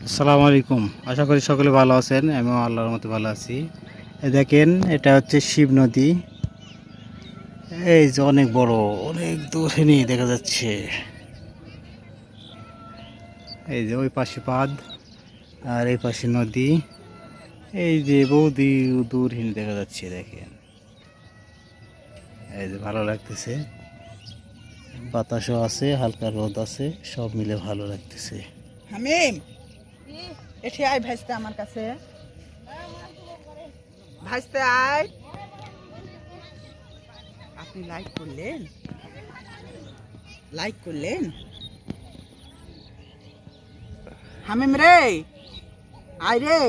আসসালামু আলাইকুম। আশা করি সকলে ভালো আছেন। আমিও আল্লাহর মতো ভালো আছি। এই দেখেন, এটা হচ্ছে শিব নদী। এই যে অনেক বড়, অনেক দূরে নিয়ে দেখা যাচ্ছে। এই যে ওই পাশে বাঁধ আর এই পাশে নদী। এই যে বহু দূরহীন দেখা যাচ্ছে। দেখেন, এই যে ভালো লাগতেছে, বাতাসও আছে, হালকা রোদ আছে, সব মিলে ভালো লাগতেছে। হামিম এসে আয় ভাইস্তে আমার কাছে। ভাইস্তে আয়। আপনি লাইক করলেন? লাইক করলেন? হামিম রে, আয় রে।